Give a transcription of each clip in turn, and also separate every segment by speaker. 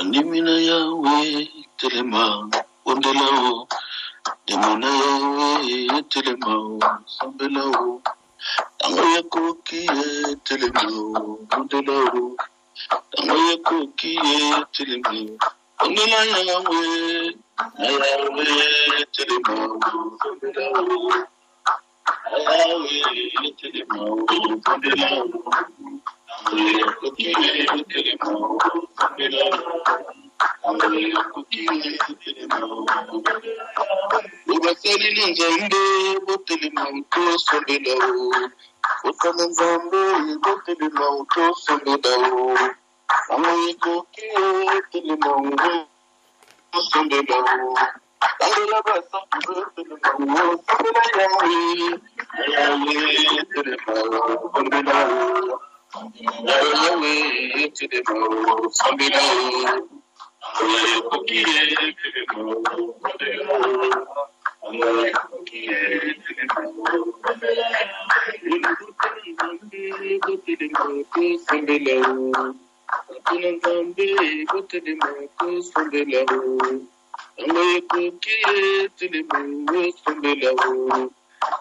Speaker 1: Andimina Yahweh, Telema, Ondelao, Demona Yahweh, Telema, Sambelao, Tangoya Koki, Telema, Ondelao, Tangoya Koki, Telema, Ondela Yahweh, Yahweh, Telema, Sambelao, Yahweh, Telema, Ondelao, Koki, Telema, Sambelao. Ubasali nzambe botele mauto sombelao Osana nzambe botele mauto sombelao Amoyeko kiyo tele mauto sombelao Angela basa botele mauto sombelao Ayawe tele mauto sombelao Ayawe tele mauto sombelao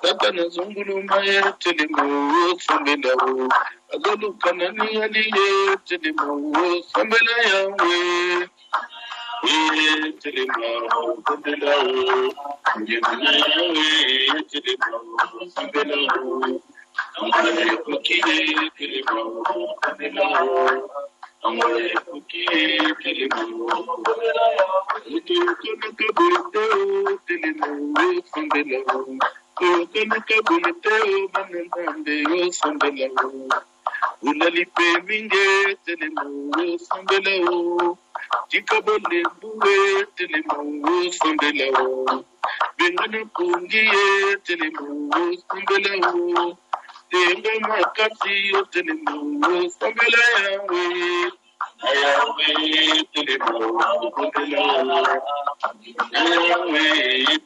Speaker 1: Takana zungulu maya telemo sombelao Azolu kanani aliye telemo sombela yawe telemo sombelao Njemuna yawe telemo sombelao Amale kukiye telemo sombelao Amale kukiye telemo sombelao Utukana kabuteo telemo sombelao Kokonuka buluteo banandande yo sombelao Ulalipe minge telemo yo sombelao Jikabole buwe telemo yo sombelao Bengana pungiye telemo yo sombelao Tenga makasi yo telemo yo sombelao Ayawe telemo sombelao Ayawe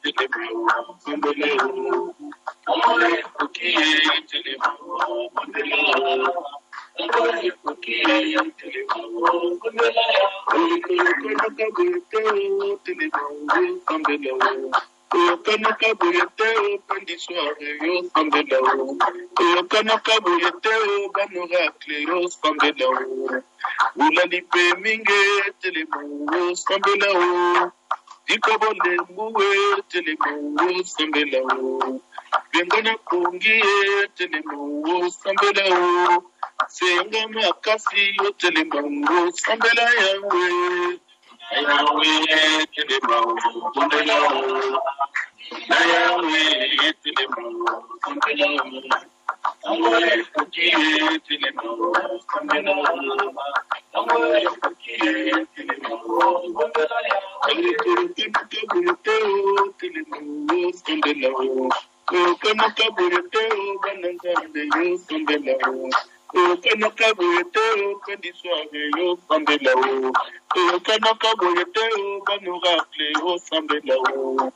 Speaker 1: telemo sombelao Amore kukiye telemo sombelao Amore kukiye telemo sombelao Kokonuka buluteo telemo sombelao Kokonuka buluteo pandisware yo sombelao Kokonuka buluteo banorakle yo sombelao Ulalipe minge telemo sombelao Dikabole mbuwe telemo sombelao Bengana kungiye telemo sombelao Senga makasi yo telemo sombela yawe Ayawe telemo sombelao Ayawe telemo sombelao Amore kukiye telemo sombelao Amore kukiye telemo sombelao Kokonuka buluteo telemo sombelao Kokonuka buluteo banandande yo sombelao Kokonuka buluteo pandisware yo sombelao Kokonuka buluteo banorakle yo sombelao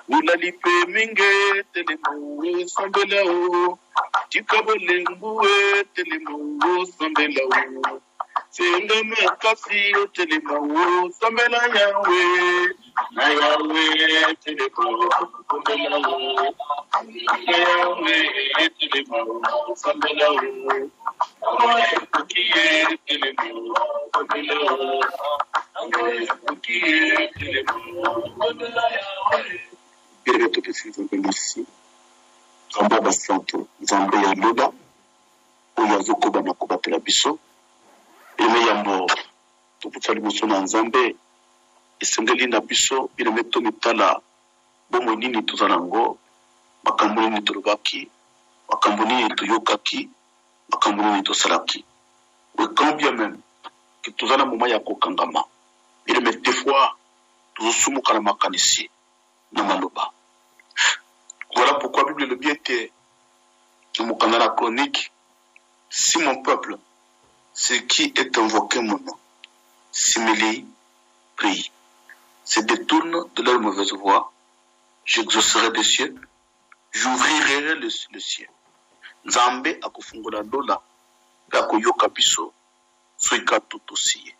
Speaker 1: Ulalipe minge telemo sombelao Jikabole mbuwe telemo sombelao Senga makasi yo telemo sombela yawe Ayawe telemo sombelao Ayawe telemo sombelao Amore kukiye telemo sombelao Amore kukiye telemo sombela yawe Birbe topesi nzambe merci Nzambe basanto Nzambe ya lola Oyo azokoba na kobatela biso Eme yambo Tuputsa liboso na Nzambe Esengeli na biso Bileme tomitala Bomo nini tuzanango Makambo nini tulubaki Makambo nini tuyokaki Makambo nini tosalaki We quand bien même Que tuzana moma ya kokangama Bileme des fois Tuzusumuka na makanisi Na maloba Voilà pourquoi la Bible le bien était dans la chronique si mon peuple ce qui est invoqué mon nom s'humilie, prie, se détourne de leur mauvaise voie, j'exaucerai des cieux, j'ouvrirai le ciel. Nzambe akufungula dola akoyoka biso soika tutusiye.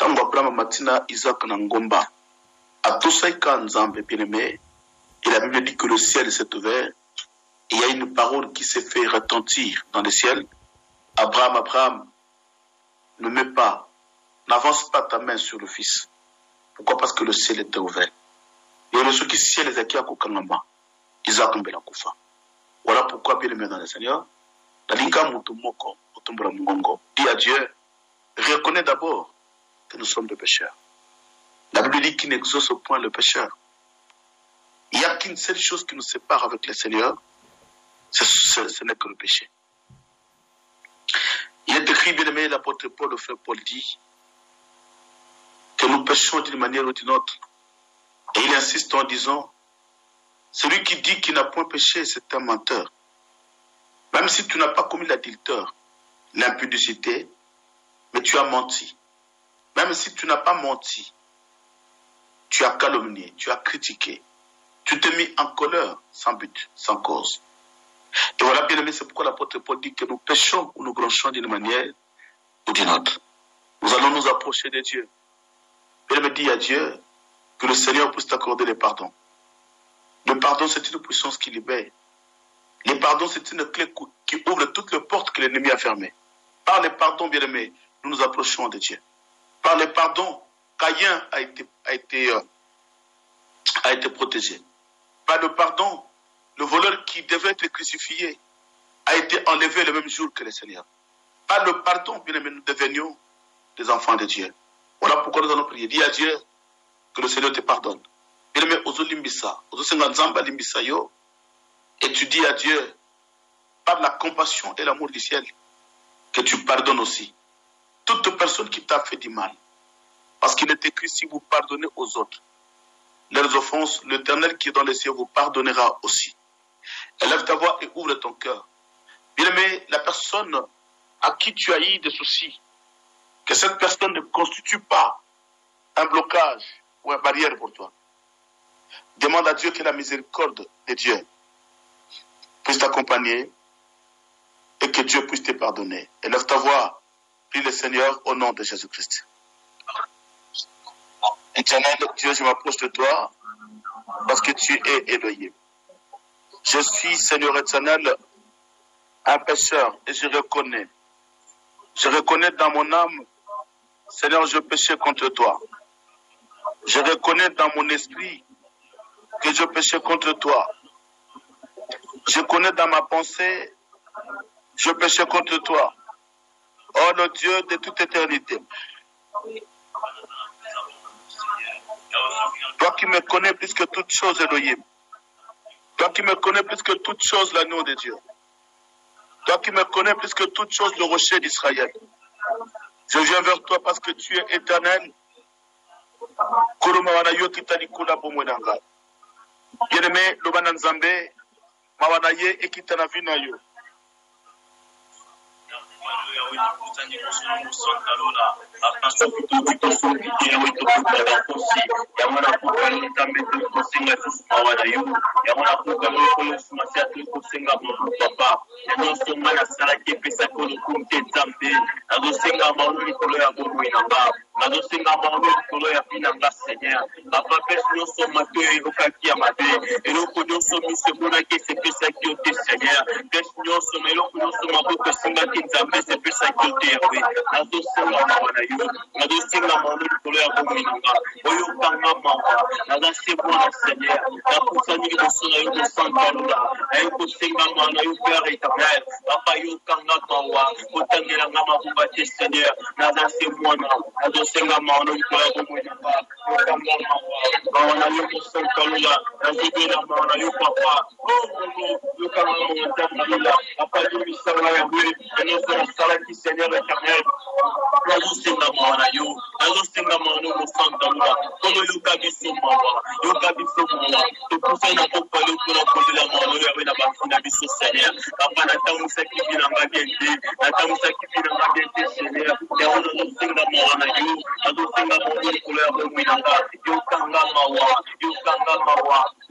Speaker 2: Tango Abraham Matina, Isaac Nangomba, à Tosaïka Nzambe, bien-aimé, et la Bible dit que le ciel s'est ouvert, et il y a une parole qui s'est fait retentir dans le ciel. Abraham, Abraham, ne mets pas, n'avance pas ta main sur le fils. Pourquoi? Parce que le ciel était ouvert. Et le ceux qui ciel les acquis à Kokangamba, Isaac Mbela Koufa. Voilà pourquoi, bien-aimé dans le Seigneur, la Linga Moutomoko, Otombra Mungongo, dit à Dieu, reconnais d'abord que nous sommes des pécheurs. La Bible dit qu'il n'exauce au point le pécheur. Il n'y a qu'une seule chose qui nous sépare avec le Seigneur, ce n'est que le péché. Il est écrit, bien aimé, l'apôtre Paul, le frère Paul dit que nous péchons d'une manière ou d'une autre. Et il insiste en disant, celui qui dit qu'il n'a point péché, c'est un menteur. Même si tu n'as pas commis l'adultère, l'impudicité, mais tu as menti. Même si tu n'as pas menti, tu as calomnié, tu as critiqué, tu t'es mis en colère sans but, sans cause. Et voilà, bien aimé, c'est pourquoi l'apôtre Paul dit que nous péchons ou nous gronchons d'une manière ou d'une autre. Nous allons nous approcher de Dieu. Bien aimé, dit à Dieu que le Seigneur puisse t'accorder le pardon. Le pardon, c'est une puissance qui libère. Le pardon, c'est une clé qui ouvre toutes les portes que l'ennemi a fermées. Par le pardon, bien aimé, nous nous approchons de Dieu. Par le pardon, Caïn a été protégé. Par le pardon, le voleur qui devait être crucifié a été enlevé le même jour que le Seigneur. Par le pardon, bien aimé, nous devenions des enfants de Dieu. Voilà pourquoi nous allons prier. Dis à Dieu que le Seigneur te pardonne. Bien aimé, ozo limbisa, ozo senga nzamba limbisa yo, et tu dis à Dieu, par la compassion et l'amour du ciel, que tu pardonnes aussi toute personne qui t'a fait du mal. Parce qu'il est écrit, si vous pardonnez aux autres leurs offenses, l'Éternel qui est dans les cieux vous pardonnera aussi. Élève ta voix et ouvre ton cœur. Bien aimé, la personne à qui tu as eu des soucis, que cette personne ne constitue pas un blocage ou une barrière pour toi. Demande à Dieu que la miséricorde de Dieu puisse t'accompagner et que Dieu puisse te pardonner. Élève ta voix, prie le Seigneur au nom de Jésus-Christ. Éternel Dieu, je m'approche de toi parce que tu es Elohim. Je suis, Seigneur éternel, un pécheur et je reconnais dans mon âme, Seigneur, je péchais contre toi. Je reconnais dans mon esprit que je péchais contre toi. Je connais dans ma pensée, je péchais contre toi. Oh le Dieu de toute éternité. Toi qui me connais plus que toute chose, Elohim. Toi qui me connais plus que toute chose, l'agneau de Dieu. Toi qui me connais plus que toute chose, le rocher d'Israël. Je viens vers toi parce que tu es éternel. Bien-aimé, le Bananzambe, Mawanaye et Kitanavinayo.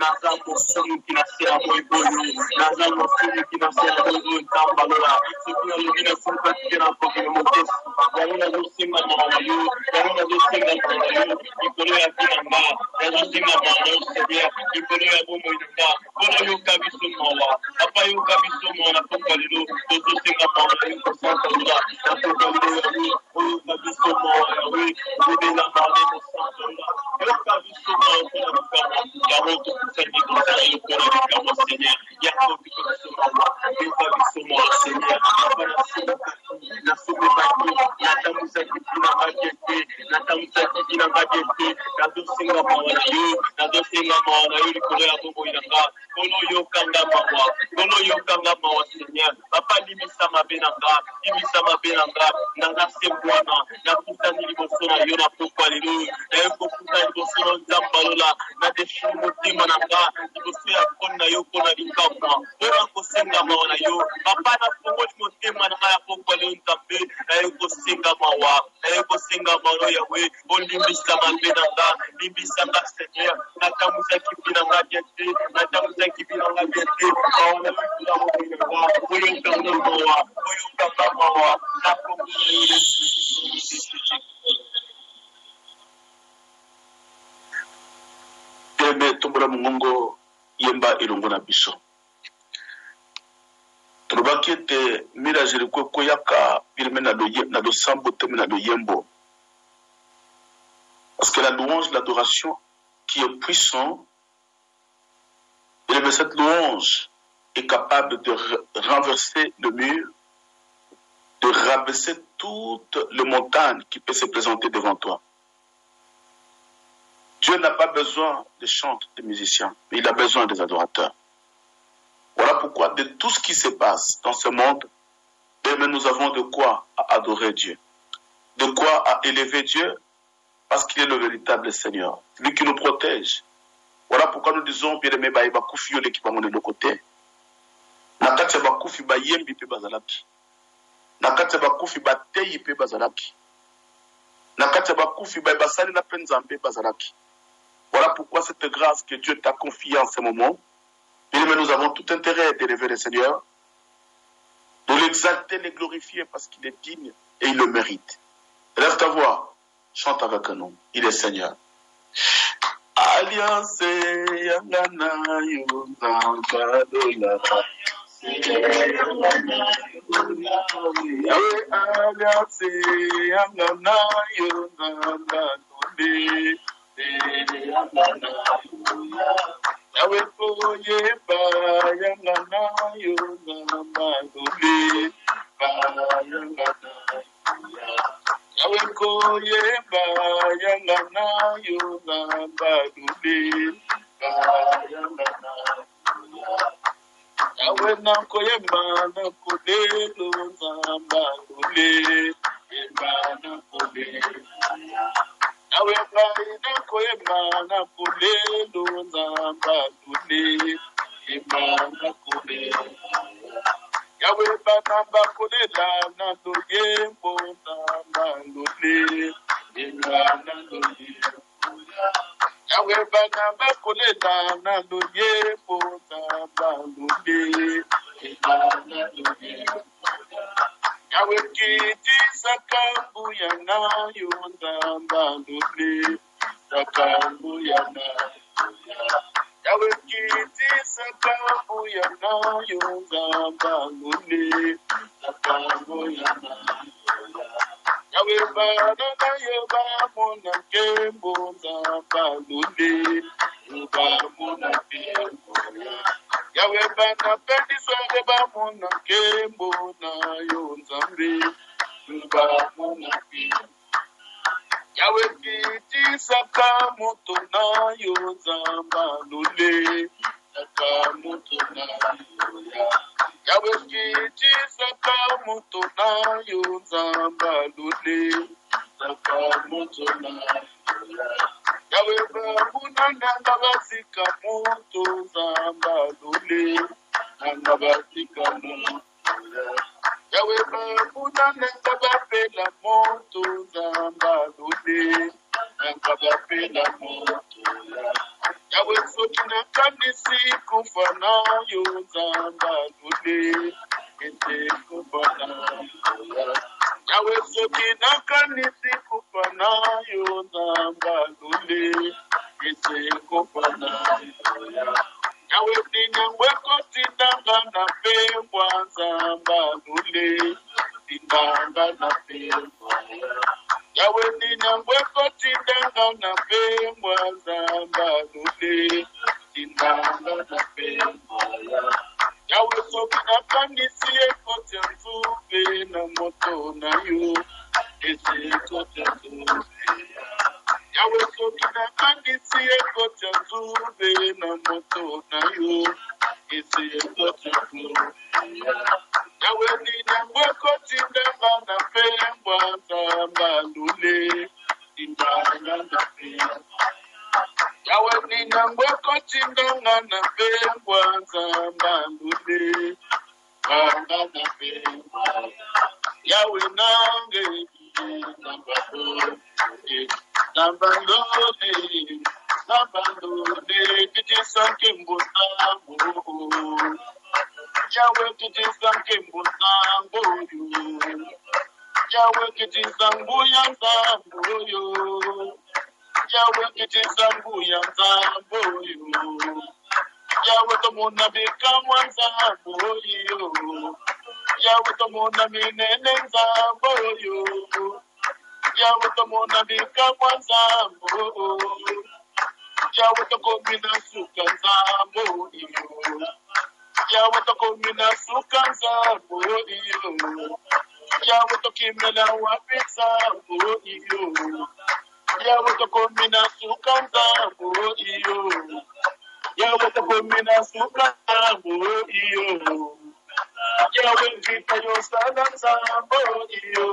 Speaker 1: naza mosumu qui na se ya moiboyo naza mosumu qui na se ya moiboyo ntambalola soki nalobi na sunga tike na kokele mokesi yango nazosenga mawa na yo yango nazosenga mawa na yo likolo ya binanga nazosenga mawa na yo seigneur likolo ya bomoi na nga mpona yoka biso mawa papa yoka biso mawa na pokwa lelo tozosenga mawa na yo kosantalola na pokwa lelo ya yo oyoka biso mawa yawe obela mawa na kosantalola yoka biso mawa mpona likama yango tokusani kosala yo mpona likama seigneur yango biko biso mawa yoka biso mawa seigneur papa nasokokaki natambwisaki bina ngadiete natambwisaki bina ngadiete nazosenga mawa na yo nazosenga mawa na yo likolo ya bomoi na nga kolo yokanga mawa kolo yokanga mawa seigneur papa limisa mabe na nga limisa mabe na nga nanga se bwana nakutani liboso na yo na pokwa lelo naye kokuta liboso na nzambalola nadeshili motema na nga liboso ya poni na yo mpona likamwa mpona kosenga mawa na yo papa nafongoli motema na nga ya pokwa lelo nzambe naye kosenga mawa naye kosenga mawa yawe olimbisa mabe na nga limbisa nga seigneur natambwisaki bina nga bien te natambwisaki bina nga bien te mawa na likula bomoi na nga oyokanga mawa oyokanga mawa na kombo na yo Yesu.
Speaker 2: Teme tombola mongongo yemba ilongo na biso. Tolobaki ete mirajiri kweko yaka birime na do sambo teme na do yembo. Parce que la louange, l'adoration qui est puissant, et cette louange est capable de renverser le mur, de rabaisser toutes les montagnes qui peuvent se présenter devant toi. Dieu n'a pas besoin de chanteurs, de musiciens, mais il a besoin des adorateurs. Voilà pourquoi de tout ce qui se passe dans ce monde, mais nous avons de quoi adorer Dieu, de quoi à élever Dieu, parce qu'il est le véritable Seigneur, lui qui nous protège. Voilà pourquoi nous disons, bien aimé, bakufi yo l'équipement de côté. Nakati bakufi ba yembi pe bazalaki. Nakati bakufi ba teyi pe bazalaki. Nakati bakufi ba basali na penzambe bazalaki. Voilà pourquoi cette grâce que Dieu t'a confiée en ce moment, bien aimé, nous avons tout intérêt d'élever le Seigneur, de l'exalter, de le glorifier parce qu'il est digne et il le mérite. Lève ta voix, chante avec nous, il est Seigneur. Alliance yangana yunzampadola alliance yangana yunzampadola yawe koye ba yangana yunzampadola yawe koye ba yangana yunzampadola yawe na koye ba na kodelo nzambalule ebana kode yawe ba na koye ba na kodelo nzambalule ebana kode yawe bana bakolela na doyembo nzambalule ebana kode yawe bana bakolela na doyembo nzambalule ebana kode yawe kiti sakambu ya nayo nzambalule sakambu ya nayo yawe kiti sakambu ya nayo nzambalule sakambu ya nayo yawe bana nayo bamona nkembo nzambalule bamona nkembo yawe bana pendisware bamona nkembo nayo nzambe bamona nkembo yawe kiti sakamoto nayo nzambalule sakamoto nayo yawe kiti sakamoto nayo nzambalule sakamoto nayo yawe babuna nanga basika moto nzambalule nanga basika moto yawe babuna nanga bapela moto nzambalule nanga bapela moto Yawe sokina kanisi kufana yonzamba lule ete kufana Yawe sokina kanisi kufana yonzamba lule ete kufana Yawe ninyangwe kotindanga na pembwa nzamba lule tindanga na pembwa Yawe ninyangwe kotindanga na pembwa nzamba lule tindanga na pembwa Yawe sokina kanisi ekote nzube na moto na yo ese ekote nzube Yawe sokina kanisi ekote nzube na moto na yo ese ekote nzube Yawe ninyangwe kotindanga na pembwa nzamba lule tindanga na pembwa Yawe ninyangwe kotindanga na pembwa nzamba lule tindanga na pembwa Yawe nange namba lule kitisanke mbuzangu Yawe kitisanke mbuzangu Yawe kitisangu ya nzambu yo Yawe kitisangu ya nzambu yo Yawe tomona bikamwa nzambu yo Yawe tomona minene nzambu yo Yawe tomona bikamwa nzambu Yawe tokomina suka nzambu yo Yawe tokomina suka nzambu yo Yawe tokimela wapi nzambu yo Yawe tokomina suka nzambu yo Yawe tokomina suka nzambu yo Yawe kita yo sana nzambu yo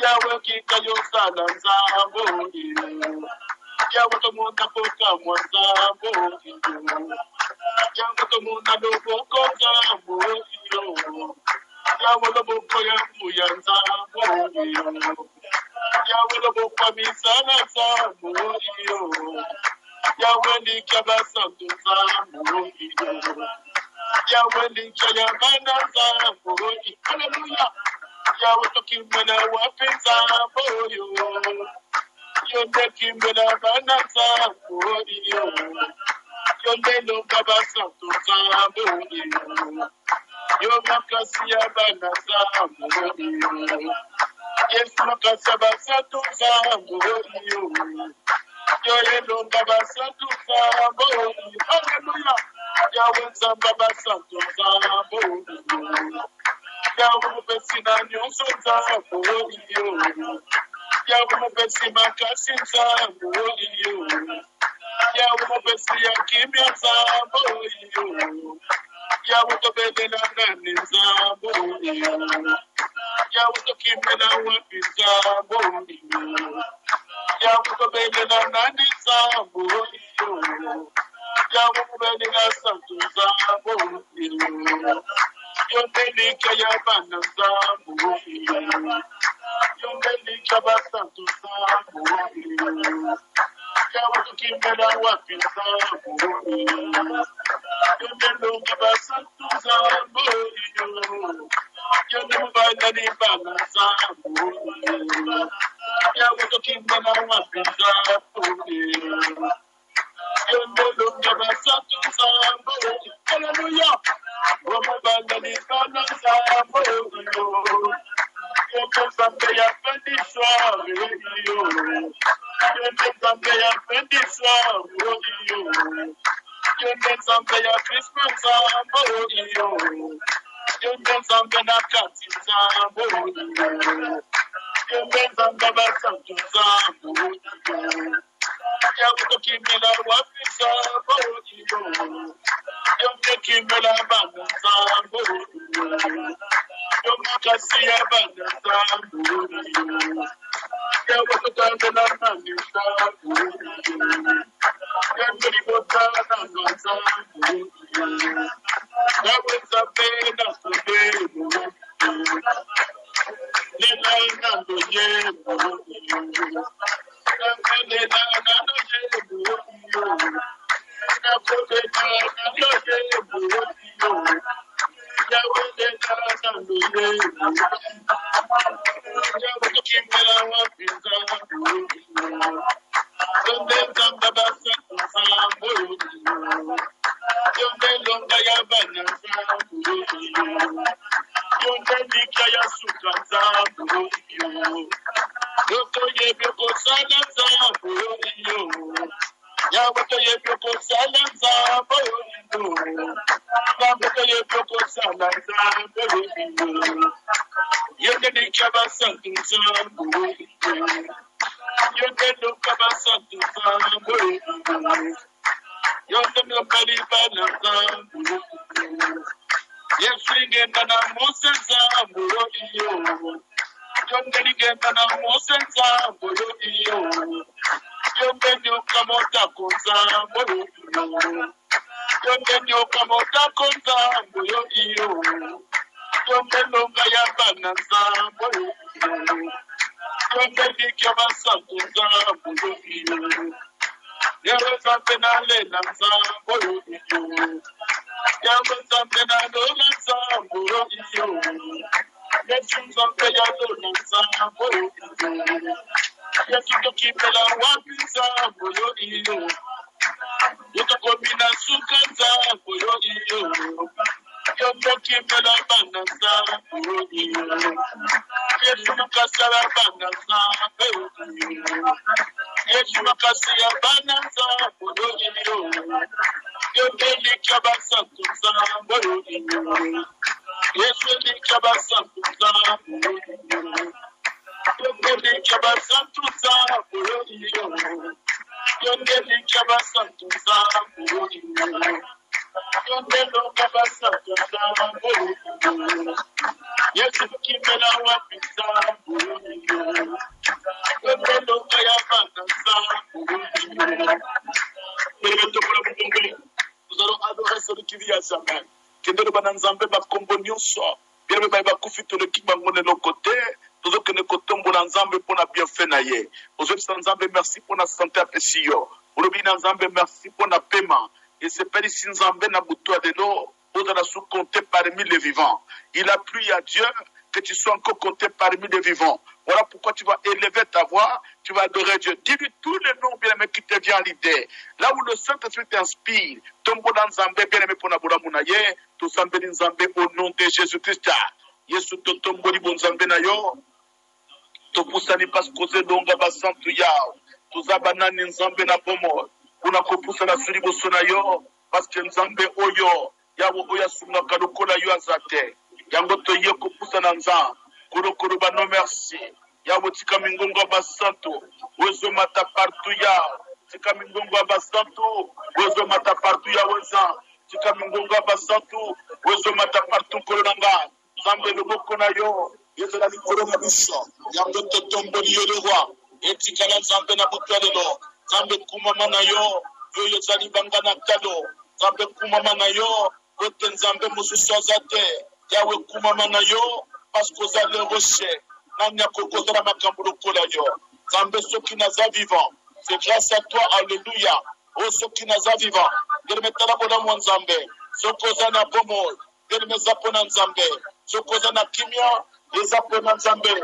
Speaker 2: Yawe kita yo sana nzambu yo Yawe tomona koka nzambu yo Yawe tomona loboko nzambu yo Yawe loboko yangu ya nzambu yo Yawe loboko misana nzambu yo Yawe nikaba santu nzambu yo Yawe nikayabana nzambu yo Hallelujah Yawe tokimena wapi nzambu yo Yonde kimena bana nzambu yo Yonde lokaba santu nzambu yo Yo makasi ya bana nzambu yo Yesu makasi ya basatu nzambu yo Yo yelo basatu nzambu yo Hallelujah Yawe nzamba basatu nzambu yo Yawe mupesina nyonso nzambu yo Yawe mupesi makasi nzambu yo Yawe mupesi ya kimya nzambu yo Yawe tobelela nani nzambu yo Yawe tokimela wapi nzambu yo Yawe tobelela nani nzambu yo Yawe mubelela santu nzambu yo Yondelika yabana nzambu yo Yondelika basantu nzambu yo Yawe tokimela wapi nzambu yo Yondelonga basantu nzambu yo Yondelubana nibana nzambu yo Yawe tokimela wapi nzambu yo Yondelonga basantu nzambu yo Hallelujah Wamubana nibana nzambu yo Yonde nzambe ya pendishwa yo Yonde nzambe ya pendishwa yo Yonde nzambe ya Christmas nzambu yo Yonde nzambe na kati nzambu yo Yonde nzambe basantu nzambu yo Yawe tokimela wapi nzambu yo Yonde kimela bana nzambu yo Yonde kasi ya bana nzambu yo Yawe tokandela nani nzambu yo Yonde libotana nzambu yo Yawe nzambe na sobelo Lela nando yebo Lela nando yebo Merci pour la santé à Pessio. Merci pour la paiement. Et c'est pas ici Nzambe na boutoua de l'eau. Vous allez sous compter parmi les vivants. Il a plu à Dieu que tu sois encore compté parmi les vivants. Voilà pourquoi tu vas élever ta voix, tu vas adorer Dieu. Dis-lui tous les noms bien-aimés qui te viennent à l'idée. Là où le Saint-Esprit t'inspire, tombo dans Nzambe bien-aimé pour Naboula Mounaye, tout Nzambe Nzambe au nom de Jésus-Christ. Yesu to tombo li bon Nzambe na yo. To pusani pas cause longa basantu yao. To zabanani Nzambe na pomo. Una kopusa na suri bosona yo. Parce que Nzambe oyo. Yawo oya sunga kalukola yo azate. Yango to ye kopusa na Nzambe. Kuro bano merci. Yawo tika mingongo basantu. Wezo mata partout yao. Tika mingongo basantu. Wezo mata partout yao Nzambe. Tika mingongo basantu. Wezo mata partout kolonanga. Nzambe loboko na yo. Yezela likolo na biso. Yango to tomboli yo le roi. Etikala Nzambe na butwalelo. Nzambe kumama na yo. Yo yezali banga na kado. Nzambe kumama na yo. Kote Nzambe mususu azate. Yawe kumama na yo. Parce que vous allez rocher. Nanya kokozala makambo lokola yo. Nzambe soki naza vivant. C'est grâce à toi, alléluia. Oh soki naza vivant. Germetala bona mwa Nzambe. Sokoza na bomol. Germeza pona Nzambe. Sokoza na kimia. Les apprenants Nzambe.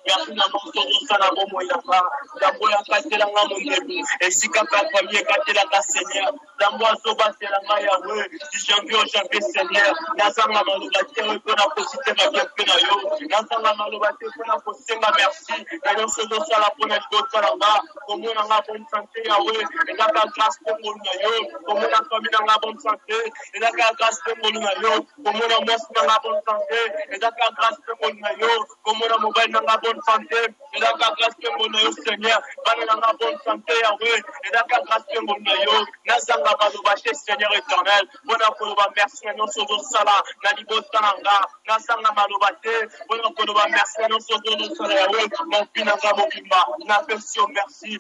Speaker 3: Merci na monso sana bomo yaka dambo ya katela nga mondebu esika ka famille katela ka Seigneur dambo azoba tela nga yawe du janvier au janvier Seigneur nazanga maloba te pona posite ma bien pena yo nazanga maloba te pona posenga merci na nyonso sala pona kotala nga komona nga bonne santé yawe ezaka grâce pour na yo komona famille nga bonne santé ezaka grâce pour na yo komona mwasi nga bonne santé ezaka grâce pour na yo komona mobile nga bonne santé, il a qu'à grâce que mon Dieu Seigneur, dans la bonne santé, Yahweh, il a qu'à grâce que mon Dieu, Nazanga Baloubaché Seigneur éternel, bon appel, merci à nos sauveurs Sala, Nalibo Tananga, nasanga maloba te mpona koloba merci nyonso tozosala yawe mopinanga mobimba napesi yo merci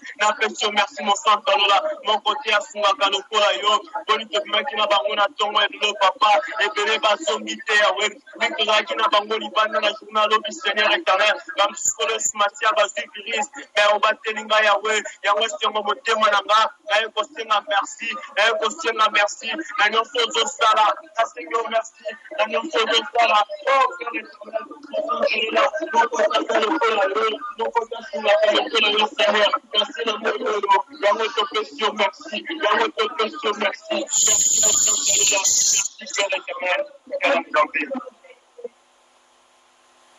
Speaker 3: mon santalola moko te asungaka lokola yo boni tobimaki na bango na ntongo elelo papa ebele bazongi te yawe ndenge tozalaki na bango libanda na journal lobi seigneur éternel bamosusu esimati ya bazwi virus me obateli ngai yawe yango esengo motema na nga naye kosenga merci na nyonso ozosala nasengi yo merci na nyonso ozosala yango topesi yo merci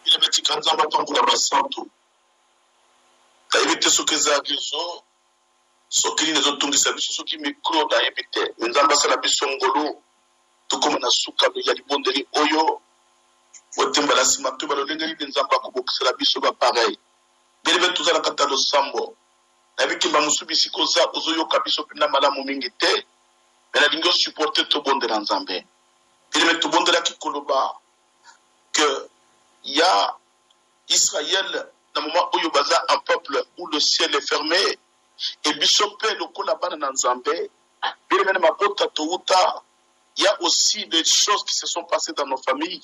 Speaker 2: il est petit quand on va prendre la basanto ta évité ce que ça biso soki les otungisa biso soki micro da évité nzamba sala biso ngolo to comme na suka ya libondeli oyo botemba la sima to balolengeli nzamba ko bokisela biso ba pareil bele tuzala kata lo sambo na bikimba musubisi koza ozoyo kabiso pina malamu mingi te mais la lingo supporter to bondela nzambe bele to bondela kikoloba que il y a Israël dans le moment où il y a un peuple où le ciel est fermé et Bishopé le Kolabana dans Zambé, il y a aussi des choses qui se sont passées dans nos familles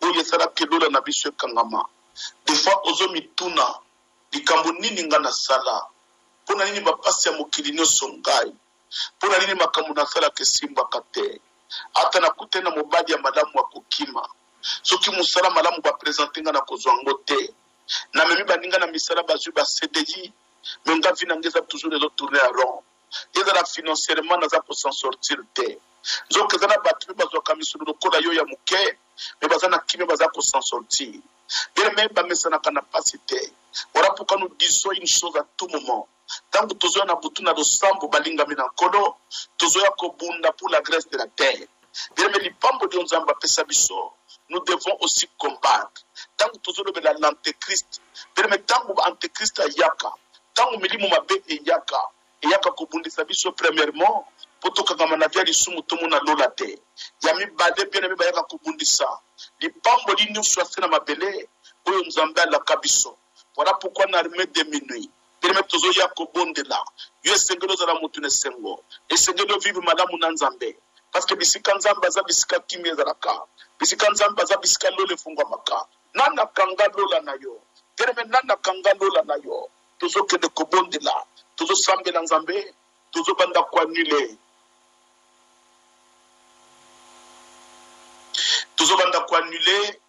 Speaker 2: où il y a des Kangama. Des fois, aux hommes tuna, les Kambonini ngana sala, pour la ligne passer à Mokilinio Songai, pour la ligne Makamuna sala que Simba Kate, Atana Kutena Mobadi à Madame Wakokima. Soki musala malamu ba présenter ngana kozwango te na memi baninga na misala bazu ba CDI mais nga vina ngeza toujours les autres tourner à rond et dans la financièrement naza pour s'en sortir te donc zana battu bazo kamisulu lokola yo ya muke mais bazana kimi baza pour s'en sortir bien même ba mesana kana pasité voilà pourquoi nous disons une chose à tout moment tant que tozo na butu na do sambo balinga mina kodo tozo ya kobunda pour la graisse de la terre bien mais li pambo de nzamba pesa biso nous devons aussi combattre. Tant que nous avons l'antéchrist, tant que l'antéchrist est yaka, tant que nous avons yaka kobundisa biso premièrement, pour que nous avons des sous na lolate. Yami bade bien aimé bayaka kobundisa. Les pambo li nous soit na mabele, oyo nzamba la kabiso. Voilà pourquoi nous armée de minuit. Permet tozo ya kobondela. Yo sengelo za mutune sengo. Et sengelo vive madame Nzambe. Parce que bisika nzamba za bisika kimia za raka. Bisika nzamba za bisika lole fungwa maka. Nana kanga lola na yo. Kereme nana kanga lola na yo. Tozo kede kobondela. Tozo sambe na nzambe. Tozo banda kwa nile. Tozo banda kwa nile.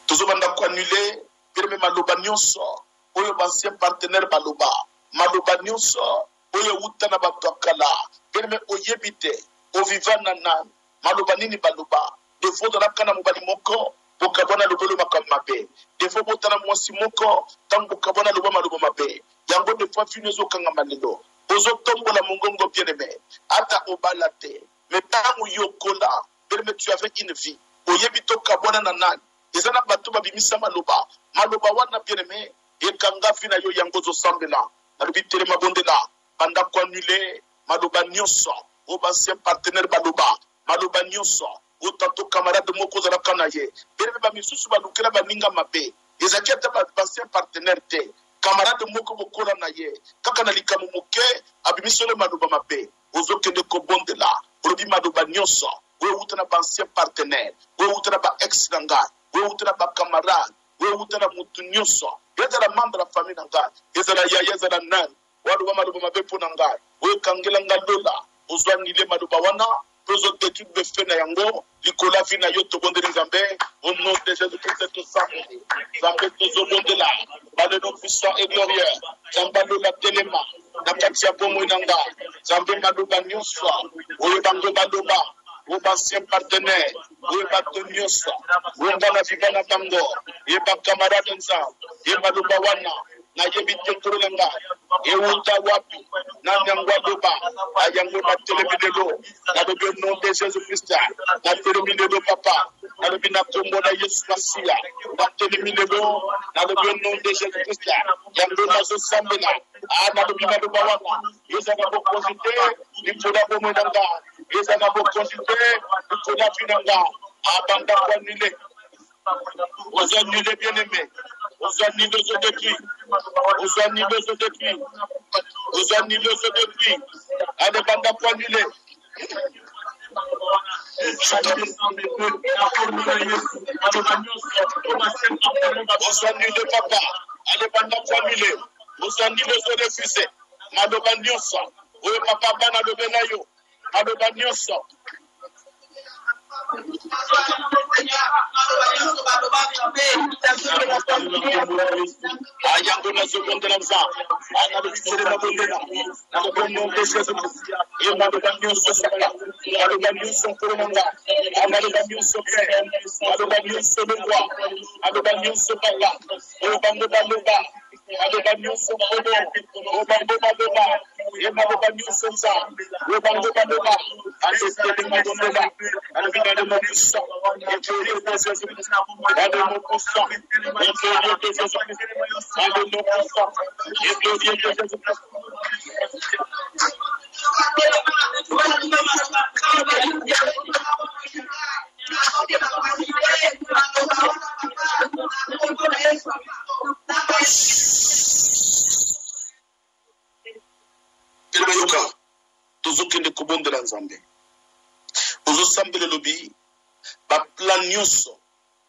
Speaker 2: Tozo banda kwa nile. Kereme maloba nyonso. Oyo bansien partenaire baloba. Maloba nyonso. Oye utana batokala perme oyebite ovivana nan maloba nini baluba defo de la kana mobali moko bokabona lobolo makamabe defo botana mwasi moko tango kabona loba maloba mabe yango defo finezo kanga malelo ozo tombola mongongo bien aimé ata obalate mais tango yokola perme tu avais une vie oyebito kabona nan ezana bato babimisa maloba wana bien aimé ekanga fina yo yango zo sambela nabitere mabondela banda ko annulé maloba nyonso o basien partenaire maloba nyonso o tato camarade moko za kanaye berebe ba misusu balukela baninga mabe ezaki ata basien partenaire te camarade moko bokola na ye kaka na likamu moke abimisole maloba mabe ozokende ko bondela olobi maloba nyonso o utana basien partenaire o utana ba ex nanga o utana ba camarade o utana mutu nyonso ezala membre la famille nanga ezala yaya ezala nan wadu wa maluba mabepo na ngai we kangela ngalola ozwanile maluba wana tozo d'étude de fait na yango likola vina yo to bondeli Nzambe au nom de Jésus-Christ to samedi Nzambe tozo bondela bale no puissant et glorieux Nzambe la telema na kati ya bomo na ngai Nzambe maluba nyonso we bango baloba we basien partenaire we bato nyonso we ngana vivana bango ye ba camarade nza ye maluba wana na yebite kurulenga euta wapi na nyangwa doba ayango na telemidelo na dobe nom de Jésus Christ na telemidelo papa na dobe na kombo na Yesu Masia na telemidelo na dobe nom de Jésus Christ yango na zo sambela na dobe na doba wana yeza na proposite ni poda bomo ndanga ezana bokonzite bikola binanga abanda kwanile ozanile bien-aimé ozanile zo depuis ozanile zo depuis ozanile zo depuis ale banda kwanile ozanile papa ale banda kwanile ozanile zo refuse maloba nyonso oyo papa bana lobela yo maloba nyonso ayango na zokondela mza ana bisere na bondela na bono pesa e maloba nyonso saka maloba nyonso koronga maloba nyonso pe maloba nyonso lwa maloba nyonso papa o bango baloba maloba nyonso kono o bango baloba e maloba nyonso mza o bango baloba asete de mabondela ana bidale mabisa e tore de Jésus ale mo kusa e tore de Jésus ale mo kusa e tore de Jésus Elbeyoka tozokende kobondela Nzambe ozosambela lobi ba plan nyonso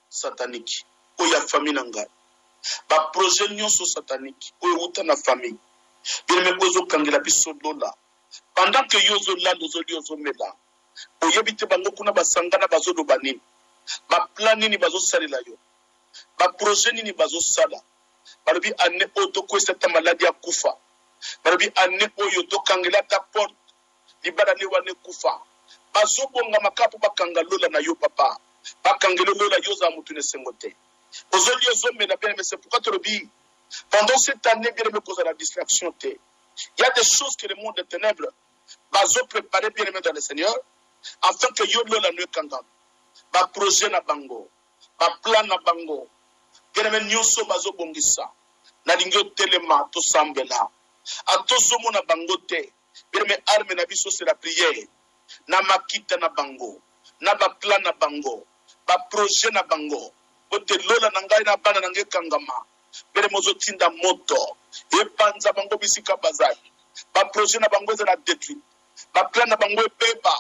Speaker 2: satanique oyo ya famille na ngai ba projet nyonso satanique oyo uta na famille bien ozokangela biso lola pendant que yo ozolanda ozoli ozomela oyebi te bango kuna basangana bazoloba nini ba plan nini bazosalela yo ba projet nini bazosala balobi ane oyo tokwesa ta maladi ya kufa balobi ane oyo tokangela ta porte libala ne wane kufa bazobonga makapo bakanga lola na yo papa bakangela lola yo za mutu ne sengo te ozoli ozomela bien mais c'est pourquoi tolobi pendant cette année bien aimé cause de la distraction te il y a des choses que le monde des ténèbres bazo préparer bien aimé dans le Seigneur afin que yo lola ne kanga ba projet na bango ba plan na bango bien aimé nyonso bazo bongisa na lingio telema to sambela atozomo na bango te bien aimé arme na biso c'est la prière na makita na bango na ba plan na bango ba projet na bango ote lola na ngai na bana na ngai kangama bere mozo tinda moto e panza bango bisika bazali ba projet na bango ezala détruit ba plan na bango ebeba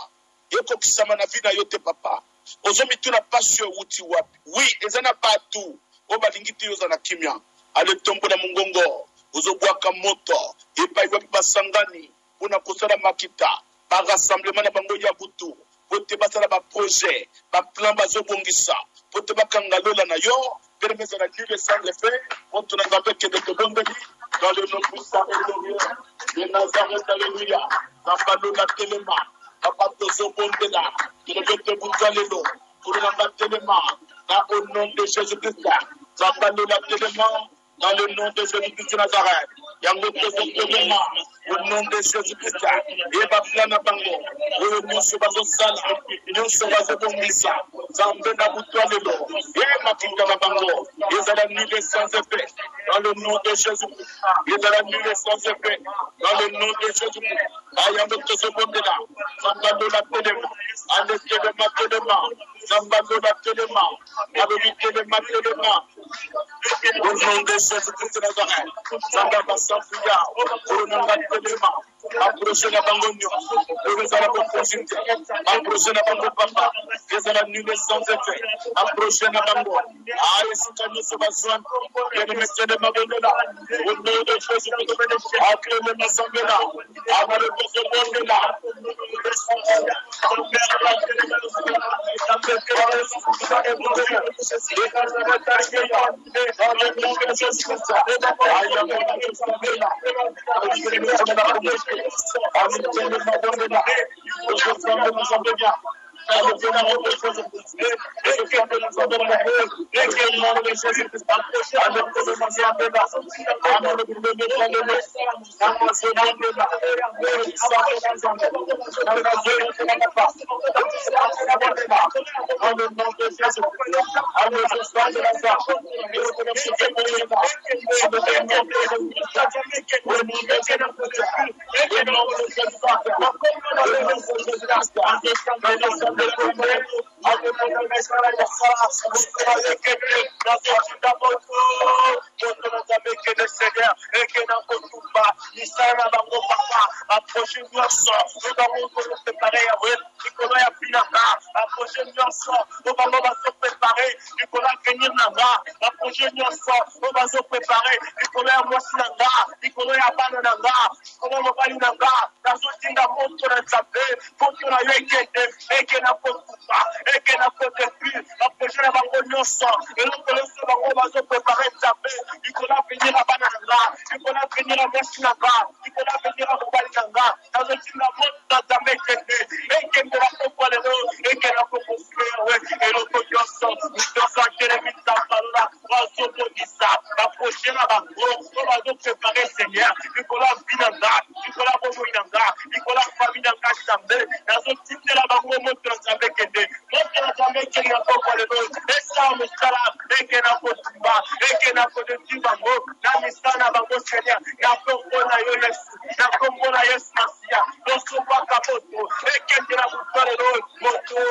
Speaker 2: eko kisama na vida yote papa ozomi tuna passion uti wapi oui ezana batu o balingi te yoza na kimia ale tombo na mungongo ozobwaka moto e pa iwa basangani una kosala makita ba rassemblement na bango ya butu pote basala ba projet ba plan bazobongisa pote bakanga lola na yo permettre la Dieu sans effet on te n'a pas que de te donner dans le nom puissant et glorieux de Nazareth alléluia papa lola telema papa tozobondela que le te boutalelo pour la telema dans au nom de Jésus-Christ papa lola telema dans le nom de Jésus-Christ de Nazareth yango tozobondela au nom de Jésus-Christ et ba plana bango o nyonso bazosala nyonso bazobongisa zambe na butwalelo et makinga na bango ezala nul sans effet dans le nom de Jésus-Christ ezala nul sans effet dans le nom de Jésus-Christ ayambo tozobondela zambando la telema ande telema zambando la telema abebi telema au nom de Jésus-Christ de Nazareth zamba basafuya au telema approcher la bangonio ezala bokonzite approcher la bango papa ezala nul sans effet approcher la bango esika nyonso bazwan yeni mesele mabondela au nom de Jésus akleme masambela abale bozobondela
Speaker 3: Approchez-nous ensemble, nous allons nous préparer à vous. Nicolas Yapinaka, approchez-nous ensemble, nous allons se préparer. Nicolas Kenyanga, approchez-nous ensemble, nous allons se préparer. Nicolas Mosinanga, Nicolas Yabananga, Nicolas Mobalinanga, la Zotinga montre le sapé, contre la Yekete, et que n'a pas de et que n'a pas de plus. Approchez la Bango ensemble, et nous allons se préparer le sapé. Nicolas Kenyanga, Nicolas Kenyanga Mosinanga, Nicolas Kenyanga Mobalinanga, la Zotinga montre le sapé, et que n'a pas de et que n'a pas de et le Koyo ensemble, nous sommes Jérémy Tampalola, approchez la Bango, nous allons préparer Seigneur, Nicolas Binanga, Nicolas Bomoinanga, Nicolas Fabinanga Chambe, la Zotinga la Bango montre le sapé, montre le sapé qui n'a pas de et ça, nous sommes et que n'a pas de tuba, et que n'a pas de tubango, la Missana Bango Seigneur, n'a pas de Yesu, n'a pas de Yesu Massia, nous sommes pas capotes, et que n'a pas de moto.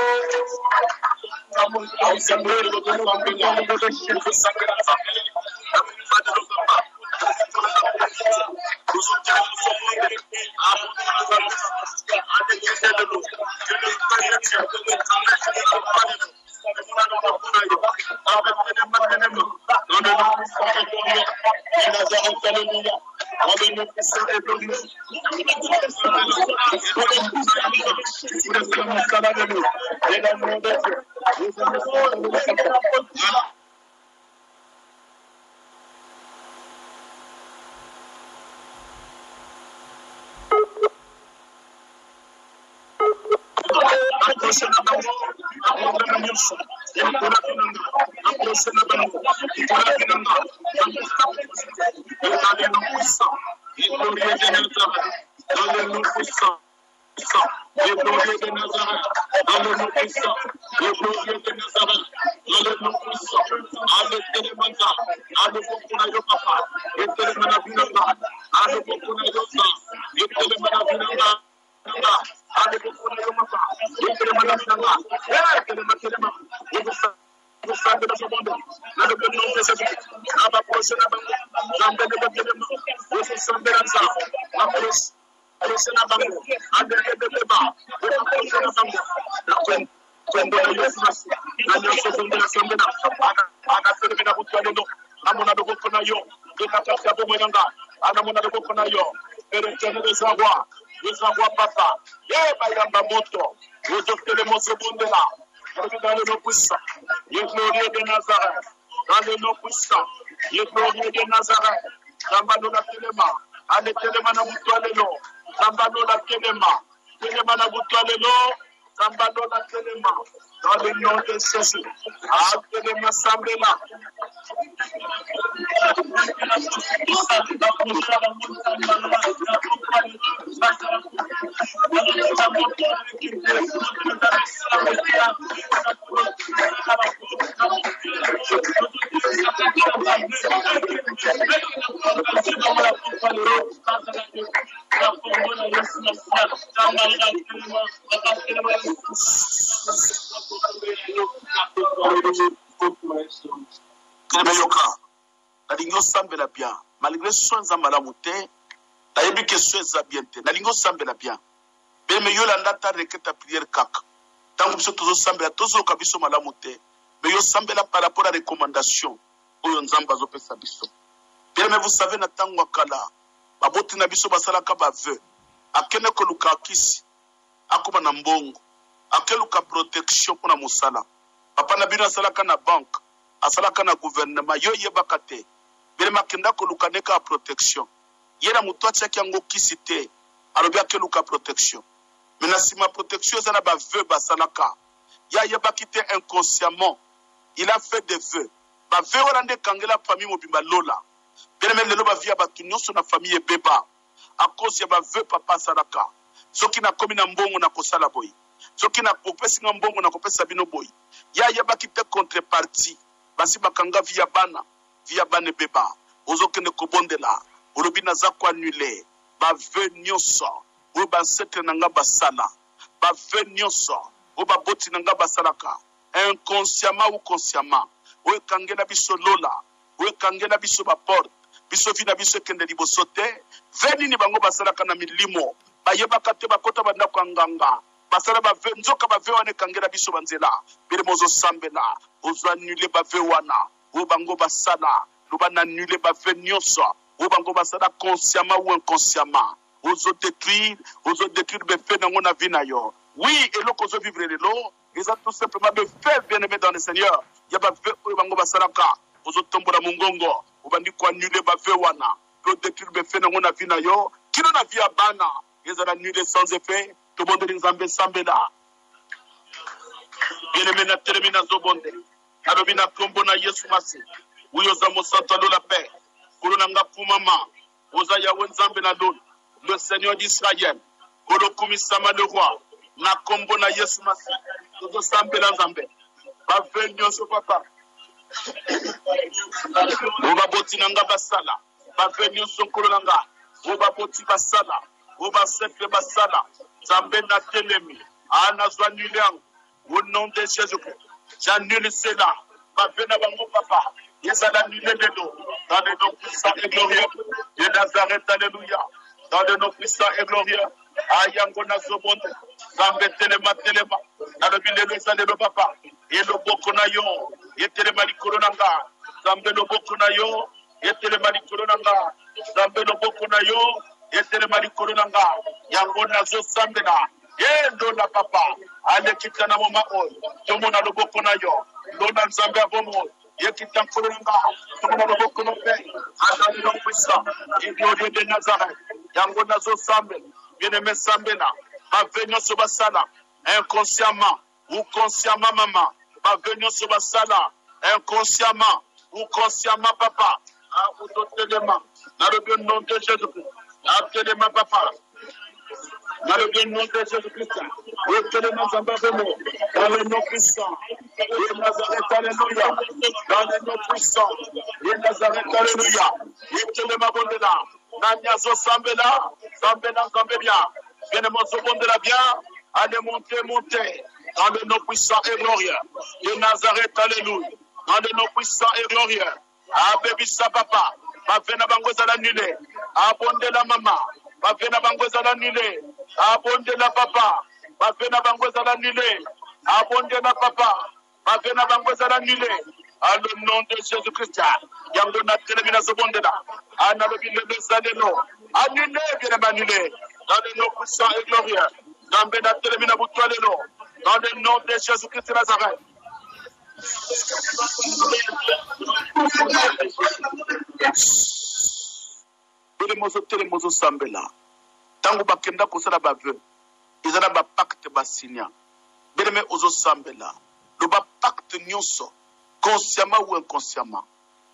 Speaker 3: Papa, Bayamba Moto, vous offrez le mot là, dans le nom puissant, le glorieux de Nazareth, dans le nom puissant, le glorieux de Nazareth, Rambano la Telema, allez Telema na Butwalelo, Rambano la Telema, Telema na Butwalelo, Rambano la Telema, dans le nom de Jésus, à Telema Sambela. Nalingo sambela bien malgré soins za malamu te nayebi ke soins za bien te nalingo sambela bien be me yo landa ta reketa prière kaka tangu biso tozo sambela tozo kabiso malamu te me yo sambela par rapport à recommandation oyo nzamba zo pesa biso bien mais vous savez na tangu akala baboti na biso basala ka ba vœu akene ko luka kisi akoma na mbongo akeluka protection pona musala papa na bino sala ka na banque asala ka na gouvernement yo yebaka te bele makenda ko luka neka protection yena mutu atyaki yango kisi te alobi akeluka protection mena sima protection ezana ba vœu basalaka
Speaker 2: Yayeba quitté inconsciemment. Il a fait des vœux. Ba vœux orande kangela famille mobimba lola. Bien-aimé lelo ba via ba tunyoso na famille beba. À cause ya ba vœux papa salaka. Soki na komi na mbongo na kosala boy. Soki na kopesi na mbongo na kopesa bino boy. Yayeba quitté contrepartie. Basi bakanga via bana beba. Ozokende kobondela. Olobi naza ko annuler. Ba vœux nyonso. O ba ancêtre nanga basala. Ba vœux nyonso. O ba boti nanga basalaka. Inconsciemment ou consciemment. O kangela biso lola. O kangela biso ba porte. Biso vina biso kende liboso te. Veni ni bango basalaka na milimo. Ba yebaka te bakota banda ko nganga. Basala ba vœux nzoka ba vœux wane kangela biso banzela. Bile mozo sambela. Ozo annuler ba vœux wana. O bango basala. Loba na annuler ba vœux nyonso. O bango basala consciemment ou inconsciemment. Ozo détruire be fait nango na vie na yo. Oui, et l'eau qu'on vivre les lots, ils ont tout simplement de faire bien-aimé dans le Seigneur. Il y a pas fait ou bango basalaka. Ozo tombola mungongo. O bandi ko annuler ba vœux wana. Pour détruire be fait nango na vie na yo. Kino na vie abana. Ils ont annulé sans effet. Tout le monde nzambe sambela. Bien-aimé na termina zobonde. Alobina kombo na Yesu Masi. Uyo za mosanta do la paix. Kuruna nga fumama. Oza yawe nzambe na don. Le Seigneur d'Israël. Kolo kumisama le roi. Na kombo na Yesu Masi. Ozo sambela nzambe. Ba venyo so papa. Oba boti nanga basala. Ba venyo so kolonanga. Oba boti basala. Oba sekre basala. Nzambe na telemi. Ana zwanuliang. Au nom de Jésus-Christ. J'annule cela. Va venir bango papa. Yes, à l'annuler les dos. Dans le nom puissant et glorieux de Nazareth, alléluia. Dans le nom puissant et glorieux. Ayango nazobonde. Zambe telema. Dans le milieu de le papa. Et le bokonayo. Et telema li koronanga. Zambe le bokonayo. Et telema li koronanga. Zambe le bokonayo. Et telema li koronanga. Yango nazo sambena. Et ndona papa. Ale kitana moma o. Tomo na loboko na yo. Ndona nzambe abomo. Ye kitan kolonga. Tomo na loboko no pe. Adani no puissant. Et glorieux de Nazareth. Yango nazo sambe. Bien-aimé sambena. Va venir sur basala. Inconsciemment ou consciemment maman. Va venir sur basala. Inconsciemment ou consciemment papa. Ah, ou d'autres éléments. Dans le nom de Jésus-Christ. Absolument papa. Dans le nom de Jésus-Christ, dans le nom puissant, de Nazareth, alléluia, dans le nom puissant, de Nazareth, alléluia, et de ma bonne là, Nanyazo Sambela, Sambela, bien de mon second de la bien, allez monter, dans le nom puissant et glorieux, de Nazareth, alléluia, dans le nom puissant et glorieux, ah, baby, sa papa, va venir à l'annulé, abonde la maman. Va venir bangoza l'annulé. Abonde la papa. Va venir bangoza l'annulé. Abonde la papa. Va venir bangoza l'annulé. À le nom de Jésus-Christ. Yango na termina zobonde la. Ana le bile de saleno. Annulé, bien annulé. Dans le nom puissant et glorieux. Dans le nom termina boutoileno. Dans le nom de Jésus-Christ Nazareth. Telemozo sambela. Tango bakenda kosala ba vœu. Ezala ba pacte basinya. Beleme ozo sambela. Le ba pacte nyonso, consciemment ou inconsciemment.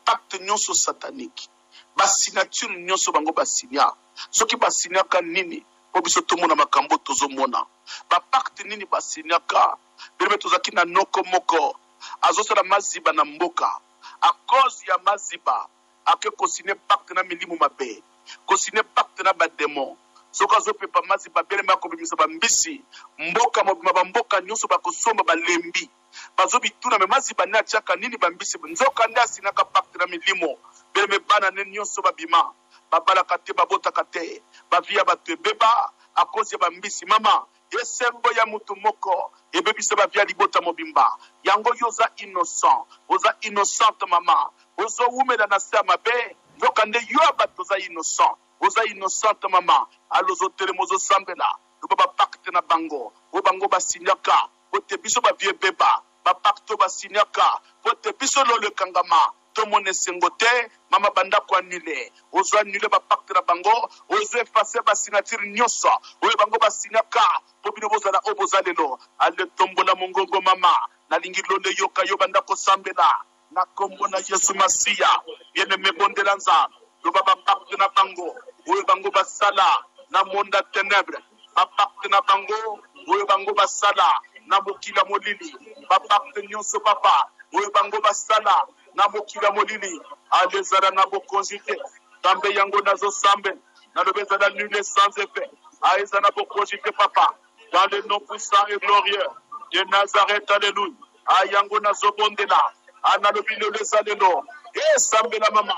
Speaker 2: Pacte nyonso satanique. Ba signature nyonso bango basinya. Soki basinya ka nini, po biso tomona makambo tozomona. Ba pacte nini basinya ka. Beleme tozaki na noko moko. Azosala maziba na mboka. A cause ya maziba, ake kosine pacte na milimu mabe. Kosine pacte na ba démon. Soka zo pepa maziba bele ma kobimisa ba mbisi. Mboka mobima ba mboka nyonso ba kosomba ba lembi. Bazo bituna me maziba na tiaka nini ba mbisi. Nzoka nda sinaka pacte na milimo. Bele me bana ne nyonso ba bima. Ba bala kate ba bota kate. Ba via ba te beba a cause ya ba mbisi mama. Yesembo ya mutu moko. Ebebi se ba via libota mobimba. Yango yoza innocent. Oza innocente mama. Ozo umeda na se mabe. Nzokande yo abato za innocent. Oza innocente mama. Alozo telemozo sambela. Luba pacte na bango. O bango basinyaka. Ote biso ba vie beba. Ba pacte basinyaka. Ote biso lo le kangama. tomone sengote mama banda ko annule ozo annule ba pacte na bango ozo effacer ba signature nyoso oyo bango ba signaka po bino bozala obozalelo ale tombola mongongo mama na lingilo le yoka yo banda ko sambela na kombo na Yesu Masia yene mebondela nza lo baba pacte na bango oyo bango basala na monda ténèbre ba pacte na bango oyo bango basala na mokila molili ba pacte nyonso papa oyo bango basala na mokila molili alezala na bokonjite tambe yango nazo sambe na lobezala nul sans effet aeza na bokonjite papa dans le nom puissant et glorieux de Nazareth. Alléluia. Ayango nazo bondela ana lobilo lesalelo e sambe la mama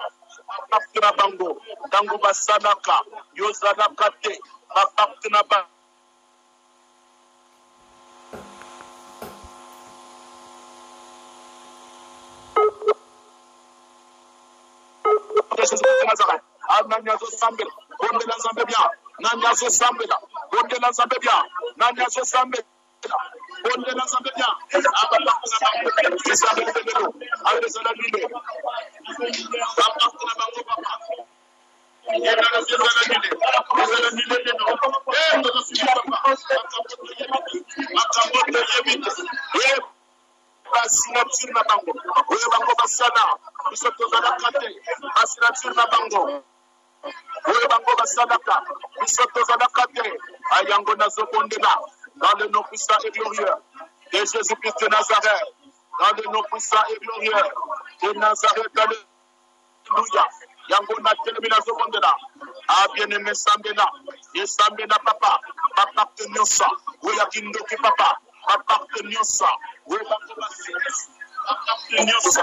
Speaker 2: pacte na bango tango basalaka yozala kate ba pacte na bango Nanyazo Sambela, Bondela Zambia, Nanyazo Sambela, Bondela Zambia, Nanyazo Sambela, Bondela Zambia, signature na bango oyo bango basala biso tozala kate signature na bango oyo bango basalaka biso tozala kate ayango nazobondela dans le nom puissant et glorieux de Jésus-Christ de Nazareth, dans le nom puissant et glorieux de Nazareth. Alléluia. Yango na telemi nazobondela bien-aimé sambela ye sambela papa papa tenyosa oya kindoki papa papa tenyosa oya bango basala Yesu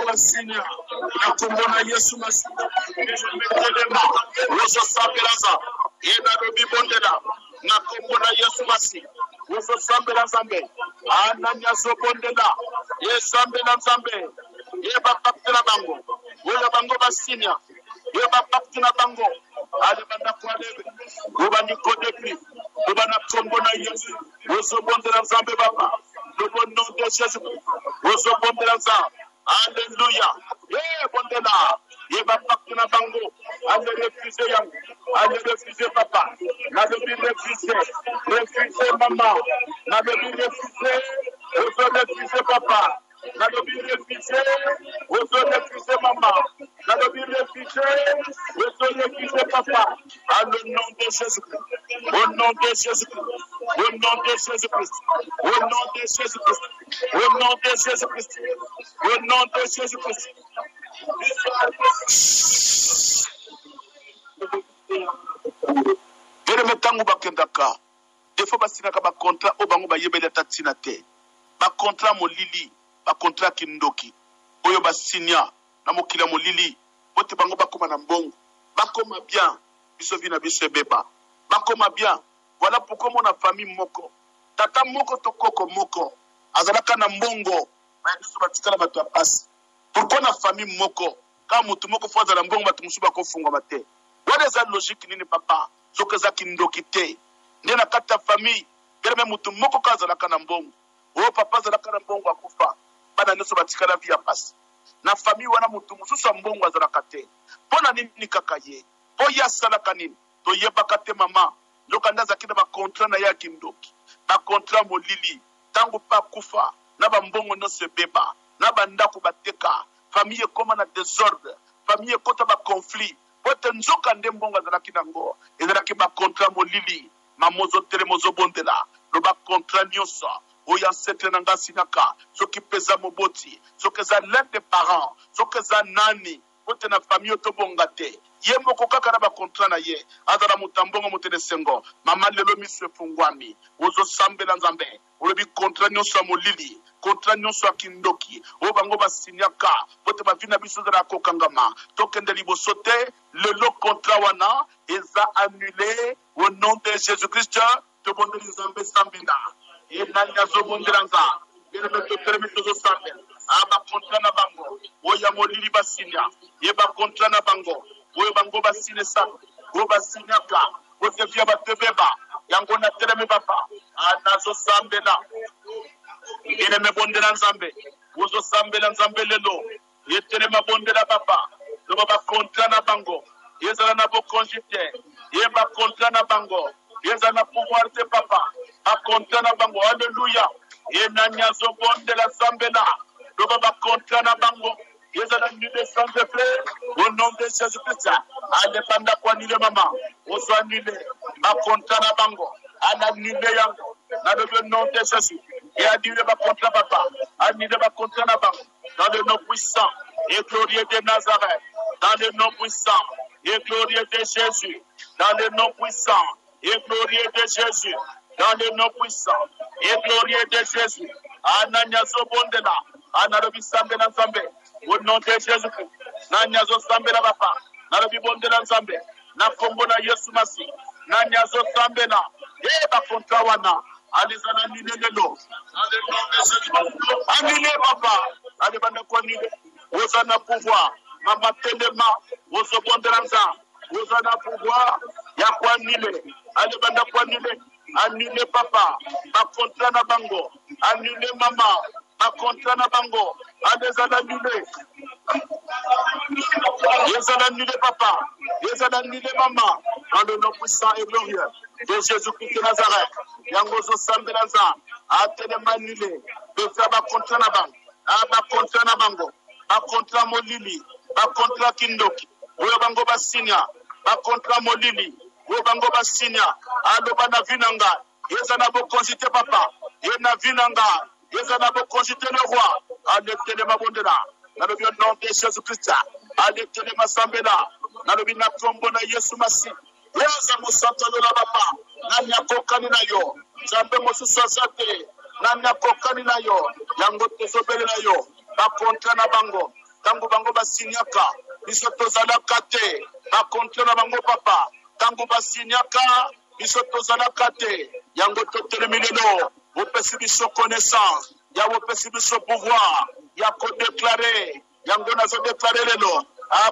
Speaker 2: Masiya na kombo na Yesu Masiya wozo sambela Nzambe ananya zobondela ye sambela Nzambe ye bapapela bango oyo bango basinya ye bapapela bango ali banda kwa lebe obandi kodepli obana kombo na Yesu wozo bondela Nzambe baba le bon nom de Jésus wozo bondela Nzambe. Alléluia. Ye bondela ye bapapela bango ale refuser yango ale refuser papa na debi refuser maman na debi refuser papa na debi refuser maman na debi refuser papa à le nom de Jésus-Christ au nom de Jésus-Christ au nom de Jésus-Christ au nom de Jésus-Christ au nom de Jésus-Christ au nom de Jésus-Christ. Dere metangu bakendaka defo basinaka ba contrat o bango bayebele tatina te ba contrat molili ba contrat kindoki oyo basinya na mokila molili bote bango bakoma na mbongo bakoma bien biso vina biso beba bakoma bien. Voilà pourquoi mon famille moko tata moko to koko moko azalaka na mbongo ba biso batikala bato ya pasi. Pourquoi na famille moko ka mutu moko fo azala mbongo bato musuba ko funga mate. What is that logique nini papa soka za kindoki te nde na kata famille gereme mutu moko ka azalaka na mbongo o papa azalaka na mbongo akufa bana nyoso batikala via pasi na famille wana mutu mususu mbongo azalaka te pona nini kaka ye po ya salaka nini to yebaka te mama lokanda zakina ba contrat na ya kindoki ba contrat molili tango pa kufa na ba mbongo no se beba na ba ndako bateka famille koma na désordre famille kota ba conflit pote nzoka nde mbongo azalaki nango ezalaki ba contrat molili mamozo tele mozo bondela lo ba contrat nyonso oya setle na ngasi naka soki peza moboti soki za l'un des parents soki za nani pote na famille to bonga te ye moko kaka na ba contrat na ye azala mutambongo mutene sengo mama lelo miso efungwami ozo sambela Nzambe olobi contrat nyonso molili contrat nyonso kindoki o bango basinyaka pote ba vina biso za kokangama tokende liboso te lelo contrat wana eza annulé au nom de Jésus-Christ to bondo Nzambe sambinda e nanya zo bondela Nzambe bino to permettre zo sambela aba contrat na bango oya molili basinya ye ba contrat na bango oyo bango basine sa go basinyaka ote via batebeba yango na teleme papa anazo sambela ine mebondela nzambe uzosambela nzambe lelo yetele mabondela papa loba bakontra na bango yezala na bokongite ye bakontra na bango yezala na pouvoir te papa bakontra na bango alléluia ye nanyazo bondela sambela loba bakontra na bango yezala nide sans effet au nom de Jésus-Christ alépanda kwa nile mama oswanile bakontra na bango ananile yango dans le nom de Jésus et annulé ma contre papa annulé ma contre na bango dans le nom puissant et glorieux de Nazareth dans le nom puissant et glorieux de Jésus dans le nom puissant et glorieux de Jésus dans le nom puissant et glorieux de Jésus ananyazo bondela anarobi sambe na nzambe au nom de Jésus nanyazo sambe na papa narobi bondela nzambe na kombo na Yesu Masi nanyazo sambe na ba kontra wana alizana nilelo annulé papa alibanda kwa nile ozana pouvoir mama telema ozobondela nzambe ozana pouvoir ya kwa nile alibanda kwa nile annulé papa ba kontra na bango annulé mama ba kontra na bango alizana nile yezala annulé papa yezala annulé mama dans le nom puissant et glorieux de Jésus-Christ de Nazareth yangozo sambela nza atele manile beza ba kontra na bango ba kontra na bango ba kontra molili ba kontra kindoki oyo bango basinya ba kontra molili oyo bango basinya aloba na vinanga yeza na bokonsite papa ye na vinanga yeza na bokonsite le roi aletele mabondela dans le nom de Jésus-Christ aletele masambela dans le na kombo na Yesu Masi yeza musantalo na papa nani akokani na yo jambe mosusazate nani akokani na yo yango tezobele na yo bakontra na bango tango bango basinyaka biso tozalaka te bakontra na bango papa tango basinyaka biso tozalaka te yango totelemi lelo opesi biso connaissance ya opesi biso pouvoir ya kodéclarer yango nazodéclare lelo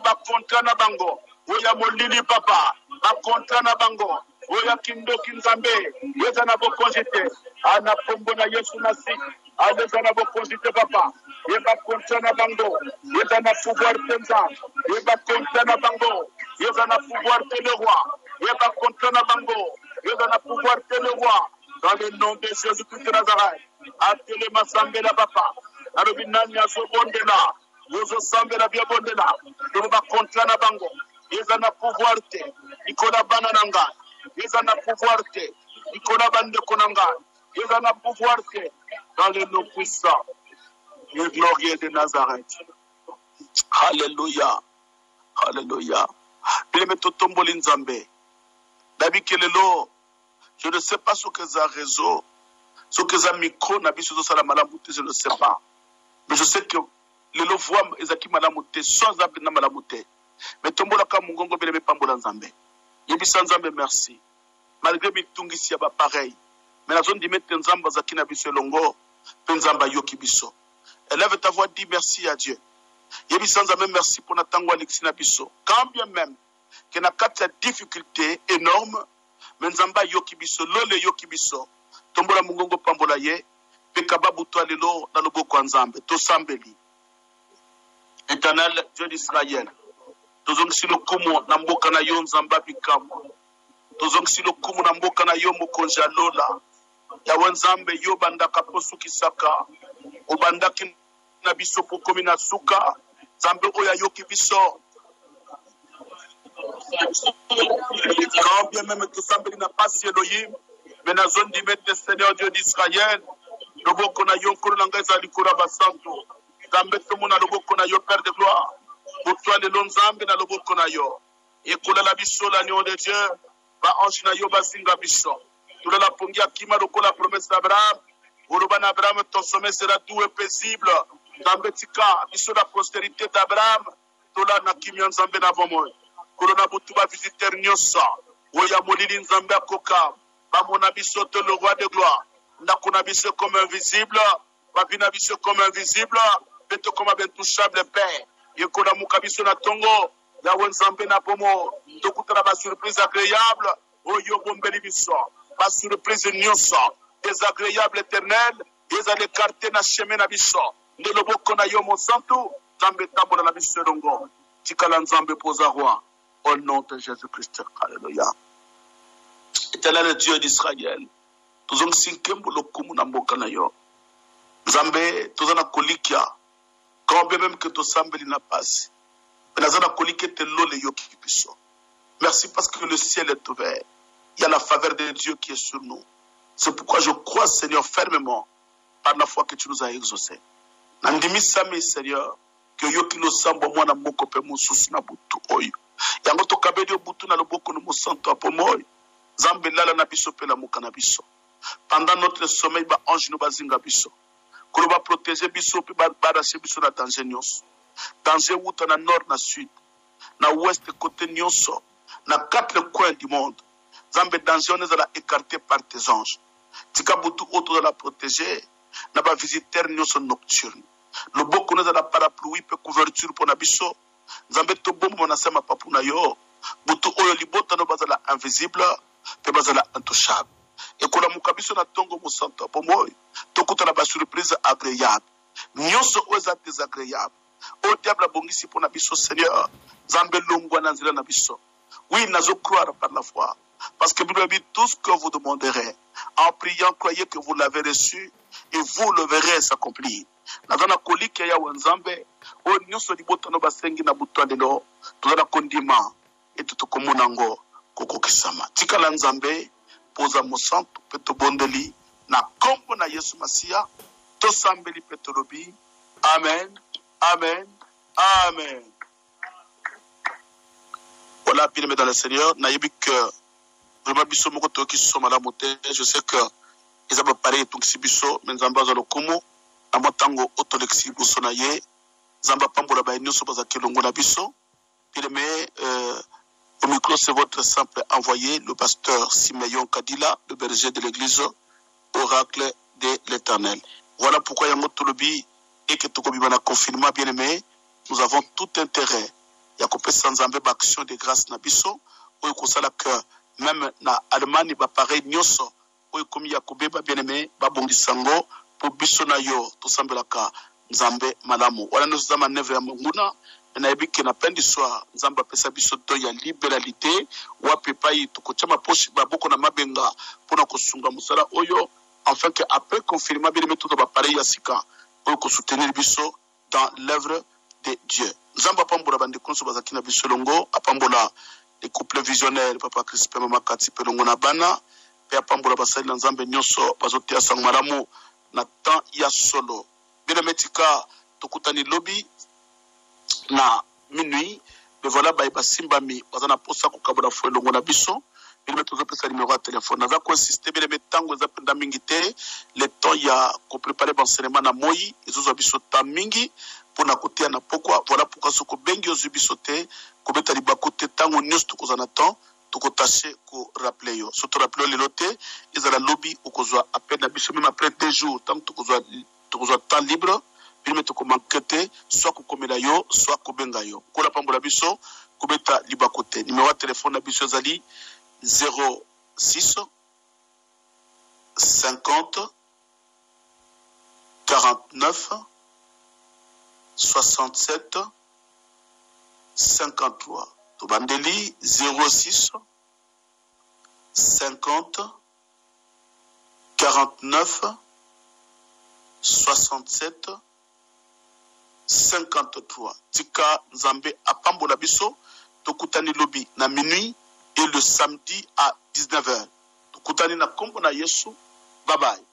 Speaker 2: bakontra na bango oya molili papa bakontra na bango oya kindoki nzambe yeza na bokongite ana kombo na Yesu Masi aleza na bokongite papa yeba kontra na bango yeza na pouvoir tenza yeba kontra na bango yeza na pouvoir te le roi yeba kontra na bango yeza na pouvoir te le roi dans le nom de Jésus-Christ de Nazareth atele masambe la papa alobi nani azobondela yozo sambe la bia bondela toba kontra na bango yeza na pouvoir te ikola bana nanga yeza na pouvoir te ikola bande konanga yeza na pouvoir te dans le nom puissant et glorieux de Nazareth. Alléluia alléluia bileme totomboli nzambe dabi kelelo je ne sais pas ce que ça réseau ce que ça micro na biso zo sala malamu te je ne sais pas mais je sais que lelo voix ezaki malamu te sans abna malamu te mais tombola ka mungongo bileme pambola nzambe yebisa nzambe merci malgré mitungisi ya ba pareil mais la zone di mettre nzamba zakina biso longo pe nzamba yoki biso élève ta voix dis merci à Dieu yebisa nzambe merci pour na tango alexi na biso quand bien même que na kati ya difficulté énorme mais nzamba yoki biso lole yoki biso tombola mungongo pambola ye pe kababu to lelo na loboko ya nzambe to sambeli Éternel Dieu d'Israël tozongisi lokumu na mboka na yo nzamba bikamwa tozongisi lokumu na mboka na yo mokonzi alola yawe nzambe yo bandaka posukisaka obandaki na biso pokomi na suka nzambe oyo ayoki biso quand bien même tosambeli na pasi Elohim mais na zone dimete Seigneur Dieu d'Israël loboko na yo nkolo na ngai ezali likolo basantu nzambe tomona loboko na yo Père de gloire botwa lelo nzambe na loboko na yo ekolela biso l'agneau de Dieu baange na yo bazinga biso tolela pongi akima lokola promesse d'Abraham oloba na Abraham ton sommet sera doux et paisible nzambe tika biso la postérité d'Abraham tola na kimia nzambe na bomoi kolona butu ba visiteur nyonso oya molili nzambe akoka bamona biso te le roi de gloire ndakona biso comme invisible babina biso comme invisible beto comme intouchable Père yekola mukabiso na tongo yawe nzambe na bomo tokutana ba surprise agréable oyo bombeli biso ba surprise nyonso désagréable éternel ezali écarté na chemin na biso nde loboko na yo mosantu nzambe tambola na biso elongo tikala nzambe poza roi au nom de Jésus-Christ. Alléluia. Éternel Dieu d'Israël, tozong sinkembo lokumu na mboka na yo nzambe tozana kolikia quand bien même que tosambeli na pasi mais nazana kolikia te lole yo ki biso. Merci parce que le ciel est ouvert. Il y a la faveur de Dieu qui est sur nous. C'est pourquoi je crois, Seigneur, fermement par la foi que tu nous as exaucé. Nandimi sami, Seigneur, que yo ki lo sambo mwana moko pe mususu na butu oyo. Yango to kabedi butu na loboko no mosanto apomoy. Zambe lala na biso pe la muka na biso. Pendant notre sommeil ba ange no bazinga biso. Ko ba protéger biso pe ba rache biso na danger nyonso. Danger wuta na nord na sud, na ouest côté nyonso, na quatre coins du monde. Zambe danger on ezala écarté par tes anges. Tika butu auto de la protéger, na ba visiteur nyonso nocturne. Le boko na la parapluie pe couverture pour na biso. Zambe to bombo na sema papu na yo. Butu oyo libota no bazala invisible, pe bazala intouchable. Et kola mukabiso na tongo mosanto pomoy. Tokuta na ba surprise agréable. Nyonso oza désagréable. Au diable bongisi pour na biso Seigneur. Zambe longwa na nzela na biso. Oui, nazo croire par la foi. Parce que Bible dit tout ce que vous demanderez. En priant, croyez que vous l'avez reçu et vous le verrez s'accomplir. Nazana kolike ya wenzambe. O nyonso libota no basengi na butwa lelo. Tozana kondima. Et tutokomona ngo kokokisama. Tika la nzambe. Poza mosanto peto bondeli. Na kombo na Yesu Masia. Tosambeli peto lobi. Amen. Amen. Amen. Voilà, bien aimé dans le Seigneur. Naïbi que vraiment biso moko toki soma la moté. Je sais que ils ont préparé tout ce biso, mais nzamba za lokumu. Na motango otolexi biso na ye. Nzamba pambola ba nyoso baza kelongo na biso. Bien aimé, au micro c'est votre simple envoyé, le pasteur Simeon Kadila, le berger de l'église Oracle de l'Éternel. Voilà pourquoi yango tolobi et que tout comme il confinement bien aimé, nous avons tout intérêt. Il y a coupé sans enlever action de grâce na biso, ou que même na Allemagne ba pareil nyoso, ou comme il y a coupé bien aimé, ba bongi sango pour biso na yo, tout semblaka nzambe malamu. Voilà nous sommes en neuf ya munguna, na ebi que na peine du soir, nzamba pesa biso to ya libéralité, ou apepai to ko chama poche ba boko na mabenga pour na kosunga musala oyo, afin que après confinement bien aimé tout ba pareil ya sika, ou ko soutenir biso dans l'œuvre de Dieu. Nzamba pambola bande konso bazakina bisolongo apambola les couples visionnaires papa Crispin mama Kati pelongo na bana pe apambola basali na nzambe nyonso bazotia sang malamu na temps ya solo bele metika tokutani lobby na minuit mais voilà ba simbami bazana posa ko kabola fo elongo na biso bele tozo pesa numéro de téléphone naza ko insister bele metango za penda mingi te le temps ya ko préparer enseignement na moi ezozo biso ta mingi pour na kotia na pourquoi voilà pourquoi ce ko bengi ozubisote ko beta libakote tango nyos to kozana temps to ko tâcher ko rappeler yo surtout rappeler le loté ils la lobby ou kozwa à peine biso même après 2 jours tant to kozwa temps libre puis mettre ko manquete soit ko komela yo soit ko benga yo ko la pambola biso ko beta libakote numéro de téléphone na biso zali 06 50 49 67 53. Tobandeli 06 50 49 67 53. Tika Nzambe apambola biso tokutani lobi na minuit et le samedi à 19h. Tokutani na kombo na Yesu. Bye bye.